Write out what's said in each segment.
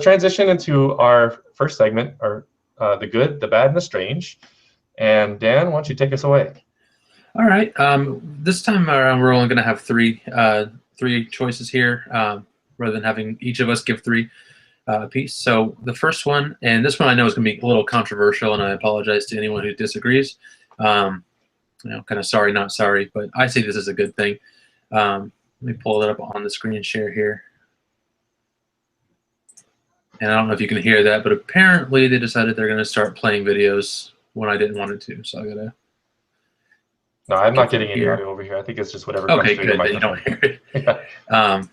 transition into our first segment, our the good, the bad, and the strange. And Dan, why don't you take us away? All right. This time around, we're only going to have three choices here, rather than having each of us give three apiece. So the first one, and this one I know is going to be a little controversial, and I apologize to anyone who disagrees. Kind of sorry, not sorry, but I see this as a good thing. Let me pull it up on the screen share here. And I don't know if you can hear that, but apparently they decided they're going to start playing videos when I didn't want it to. So I got to. No, I'm not getting any audio over here. I think it's just whatever comes through your microphone. Okay, good. You don't hear it.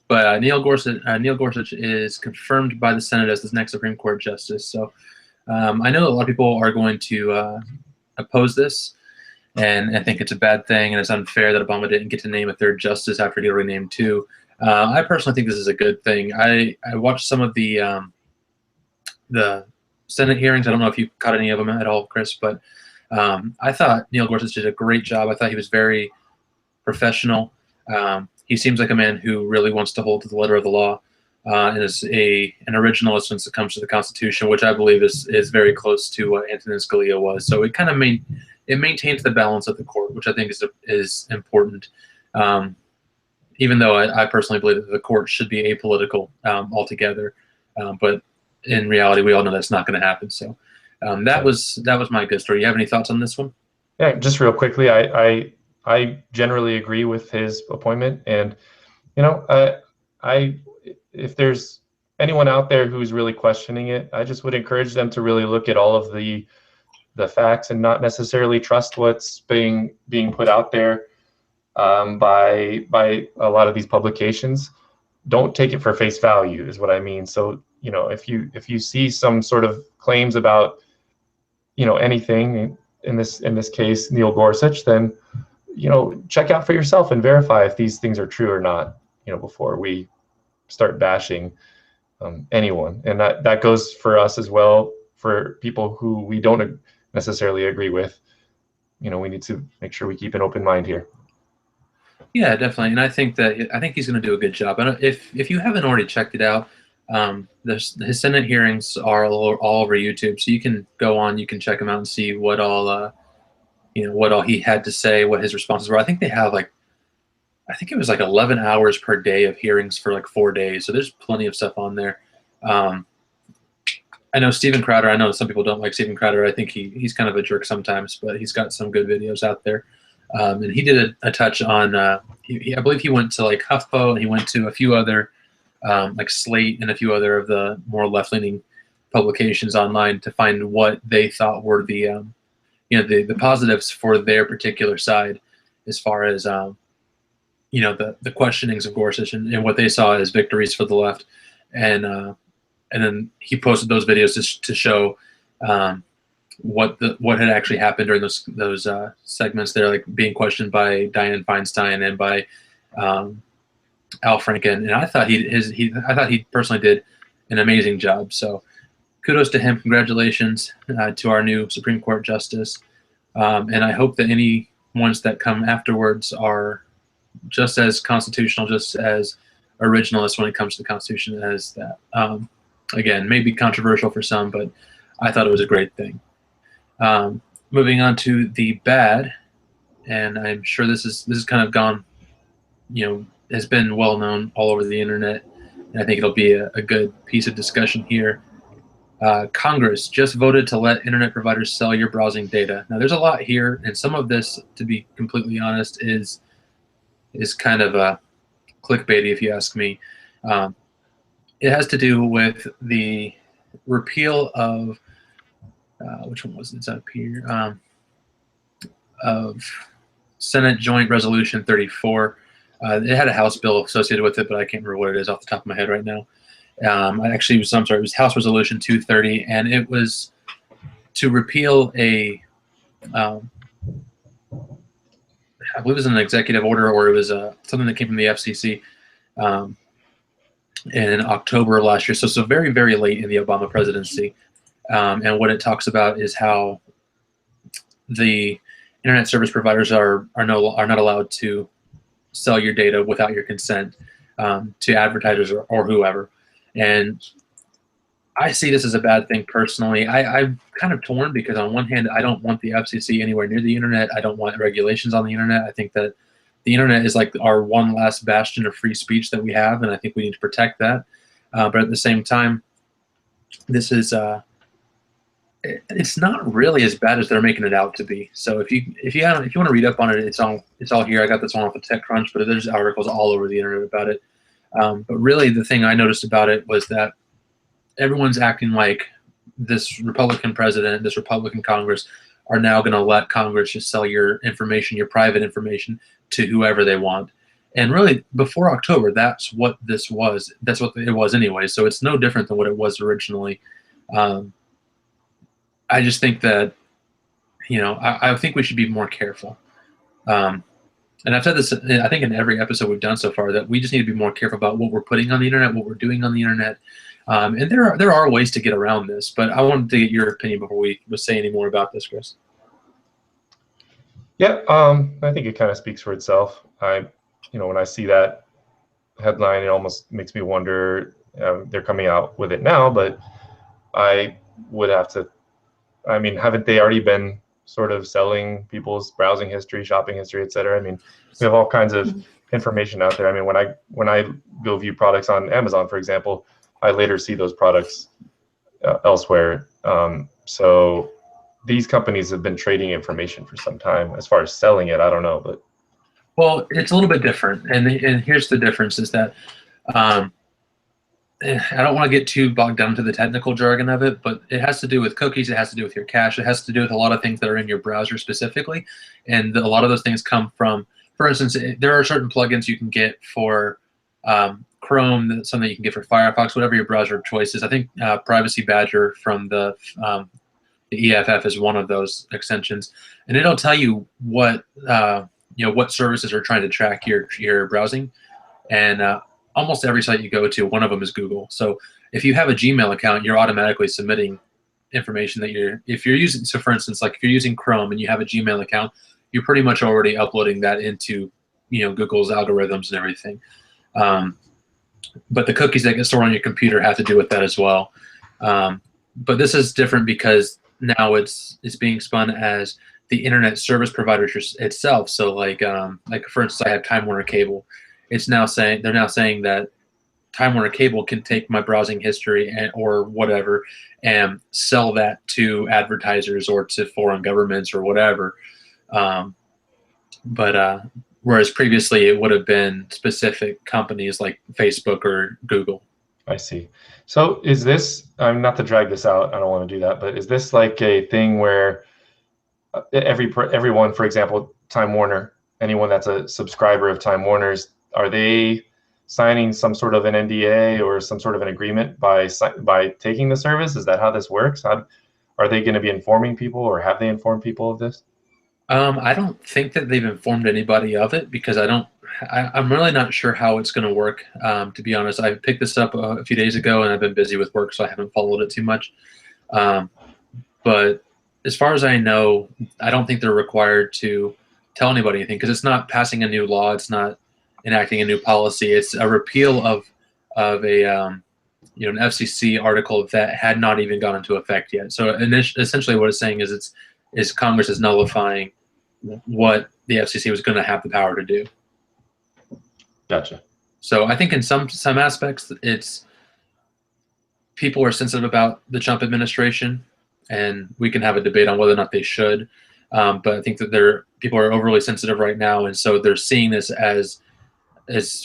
But Neil Gorsuch is confirmed by the Senate as the next Supreme Court justice. So I know a lot of people are going to oppose this and think it's a bad thing and it's unfair that Obama didn't get to name a third justice after he already named two. I personally think this is a good thing. I watched some of the Senate hearings. I don't know if you caught any of them at all, Chris, but I thought Neil Gorsuch did a great job. I thought he was very professional. He seems like a man who really wants to hold to the letter of the law, and is an originalist when it comes to the Constitution, which I believe is very close to what Antonin Scalia was. So it kind of maintains the balance of the court, which I think is important. Even though I personally believe that the court should be apolitical altogether, but in reality, we all know that's not going to happen. So that was my good story. You have any thoughts on this one? Yeah, just real quickly, I generally agree with his appointment, and if there's anyone out there who's really questioning it, I just would encourage them to really look at all of the facts and not necessarily trust what's being put out there by a lot of these publications. Don't take it for face value is what I mean. So if you see some sort of claims about anything, in this case Neil Gorsuch, then check out for yourself and verify if these things are true or not, before we start bashing anyone. And that goes for us as well. For people who we don't necessarily agree with, we need to make sure we keep an open mind here. Yeah, definitely. And I think he's going to do a good job. And if you haven't already checked it out, his Senate hearings are all over YouTube, so you can go on, you can check them out and see what all he had to say, what his responses were. I think they have I think it was 11 hours per day of hearings for 4 days. So there's plenty of stuff on there. I know Steven Crowder. I know some people don't like Steven Crowder. I think he's kind of a jerk sometimes, but he's got some good videos out there. And he did a touch on, I believe he went to HuffPo, and he went to a few other, Slate and a few other of the more left-leaning publications online to find what they thought were the positives for their particular side, as far as the questionings of Gorsuch and what they saw as victories for the left, and then he posted those videos to show what had actually happened during those segments there, being questioned by Dianne Feinstein and by Al Franken, and I thought he personally did an amazing job. So kudos to him. Congratulations to our new Supreme Court justice. And I hope that any ones that come afterwards are just as constitutional, just as originalist when it comes to the Constitution as that. Again, maybe controversial for some, but I thought it was a great thing. Moving on to the bad, and I'm sure this is kind of gone, has been well known all over the internet, and I think it'll be a good piece of discussion here. Congress just voted to let internet providers sell your browsing data. Now, there's a lot here, and some of this, to be completely honest, is kind of clickbaity, if you ask me. It has to do with the repeal of which one was it? It's up here. Of Senate Joint Resolution 34. It had a House bill associated with it, but I can't remember what it is off the top of my head right now. It was House Resolution 230, and it was to repeal I believe it was an executive order, or it was something that came from the FCC in October of last year. So very, very late in the Obama presidency. And what it talks about is how the internet service providers are not allowed to sell your data without your consent to advertisers or whoever. And I see this as a bad thing personally. I'm kind of torn because on one hand, I don't want the FCC anywhere near the internet. I don't want regulations on the internet. I think that the internet is like our one last bastion of free speech that we have, and I think we need to protect that. But at the same time, this is it's not really as bad as they're making it out to be. So if you want to read up on it, it's all here. I got this one off of TechCrunch, but there's articles all over the internet about it. But really, the thing I noticed about it was that everyone's acting like this Republican president, this Republican Congress are now going to let Congress just sell your information, your private information, to whoever they want. And really, before October, that's what this was. That's what it was anyway. So it's no different than what it was originally. I just think that, I think we should be more careful. And I've said this, I think, in every episode we've done so far, that we just need to be more careful about what we're putting on the internet, what we're doing on the internet. And there are ways to get around this, but I wanted to get your opinion before we say any more about this, Chris. Yeah, I think it kind of speaks for itself. When I see that headline, it almost makes me wonder. They're coming out with it now, but I would have to. I mean, haven't they already been sort of selling people's browsing history, shopping history, et cetera? I mean, we have all kinds of information out there. I mean, when I go view products on Amazon, for example, I later see those products elsewhere. So these companies have been trading information for some time. As far as selling it, I don't know, but well, it's a little bit different, and here's the difference: is that I don't want to get too bogged down to the technical jargon of it, but it has to do with cookies. It has to do with your cache. It has to do with a lot of things that are in your browser specifically, and a lot of those things come from. For instance, there are certain plugins you can get for Chrome, something you can get for Firefox, whatever your browser of choice is. I think Privacy Badger from the EFF is one of those extensions, and it'll tell you what what services are trying to track your browsing, and almost every site you go to, one of them is Google. So if you have a Gmail account, you're automatically submitting information that if you're using. So for instance, like if you're using Chrome and you have a Gmail account, you're pretty much already uploading that into Google's algorithms and everything. But the cookies that get stored on your computer have to do with that as well. But this is different because now it's being spun as the internet service provider itself. So like for instance, I have Time Warner Cable. They're now saying that Time Warner Cable can take my browsing history or whatever and sell that to advertisers or to foreign governments or whatever. Whereas previously it would have been specific companies like Facebook or Google. I see. So is this, not to drag this out, I don't want to do that, but is this like a thing where everyone, for example, Time Warner, anyone that's a subscriber of Time Warner's, are they signing some sort of an NDA or some sort of an agreement by taking the service? Is that how this works? Are they going to be informing people, or have they informed people of this? I don't think that they've informed anybody of it because I'm really not sure how it's going to work. To be honest, I picked this up a few days ago and I've been busy with work, so I haven't followed it too much. But as far as I know, I don't think they're required to tell anybody anything because it's not passing a new law. It's not enacting a new policy. It's a repeal of a an FCC article that had not even gone into effect yet. So essentially what it's saying is Congress is nullifying what the FCC was going to have the power to do. Gotcha. So I think in some aspects, people are sensitive about the Trump administration, and we can have a debate on whether or not they should. But I think that people are overly sensitive right now, and so they're seeing this as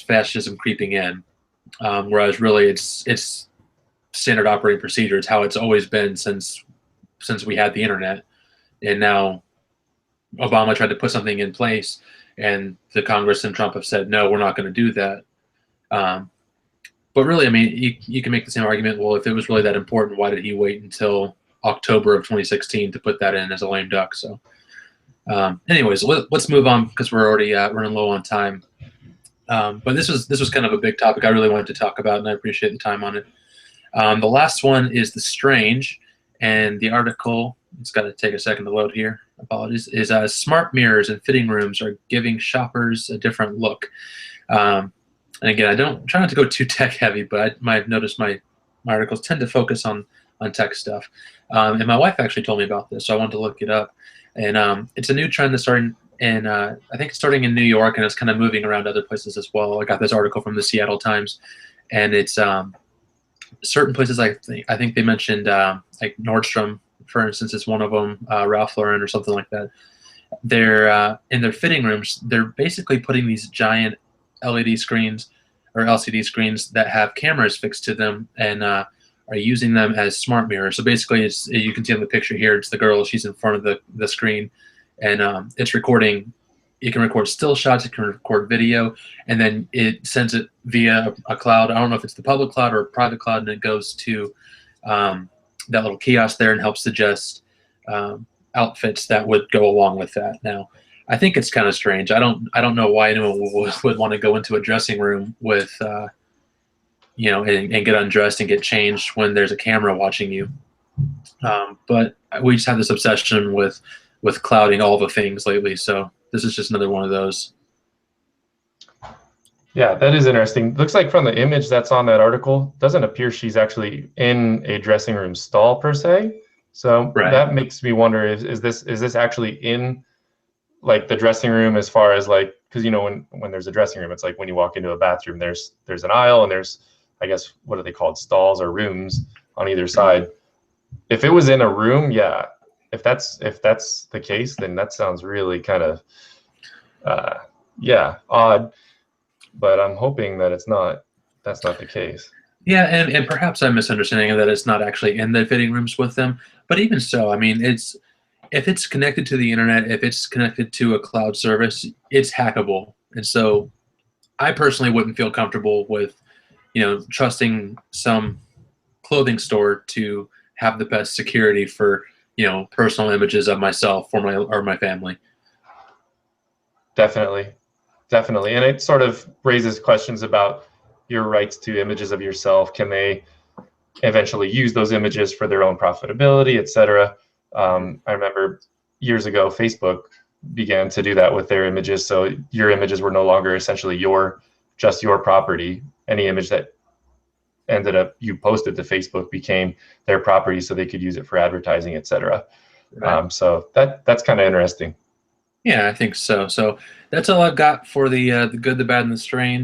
fascism creeping in, whereas really it's standard operating procedure. It's how it's always been since we had the internet. And now Obama tried to put something in place, and the Congress and Trump have said, no, we're not going to do that. But really, I mean, you can make the same argument. Well, if it was really that important, why did he wait until October of 2016 to put that in as a lame duck? So anyways, let's move on because we're already running low on time. But this was kind of a big topic I really wanted to talk about, and I appreciate the time on it. The last one is The Strange, and the article, it's got to take a second to load here, apologies, is smart mirrors in fitting rooms are giving shoppers a different look. And again, try not to go too tech heavy, but I might have noticed my my articles tend to focus on tech stuff. And my wife actually told me about this, so I wanted to look it up. And it's a new trend that's starting in, I think it's starting in New York, and it's kind of moving around other places as well. I got this article from the Seattle Times, and it's certain places. I think they mentioned like Nordstrom, for instance, is one of them. Ralph Lauren or something like that. They're in their fitting rooms. They're basically putting these giant LED screens or LCD screens that have cameras fixed to them, and are using them as smart mirrors. So basically, it's, you can see on the picture here, it's the girl. She's in front of the screen, and it's recording. You can record still shots. You can record video, and then it sends it via a cloud. I don't know if it's the public cloud or a private cloud, and it goes to that little kiosk there and helps suggest outfits that would go along with that. Now, I think it's kind of strange. I don't know why anyone would want to go into a dressing room with you know, and get undressed and get changed when there's a camera watching you. But we just have this obsession with clouding all the things lately. So this is just another one of those. Yeah, that is interesting. Looks like from the image that's on that article, doesn't appear she's actually in a dressing room stall per se. So that makes me wonder, is this actually in like the dressing room, as far as like, because you know when there's a dressing room, it's like when you walk into a bathroom, there's an aisle and there's, I guess, what are they called, stalls or rooms on either side. If it was in a room, yeah. If that's the case, then that sounds really kind of yeah, odd. But I'm hoping that that's not the case. Yeah, and perhaps I'm misunderstanding that it's not actually in the fitting rooms with them. But even so, I mean, if it's connected to the internet, if it's connected to a cloud service, it's hackable. And so I personally wouldn't feel comfortable with, you know, trusting some clothing store to have the best security for, you know, personal images of myself or my family. Definitely. And it sort of raises questions about your rights to images of yourself. Can they eventually use those images for their own profitability, etc.? I remember years ago, Facebook began to do that with their images. So your images were no longer essentially just your property. Any image that ended up you posted to Facebook became their property, so they could use it for advertising, etc. Right. So that's kind of interesting. Yeah, I think so. So that's all I've got for the good, the bad, and the strange.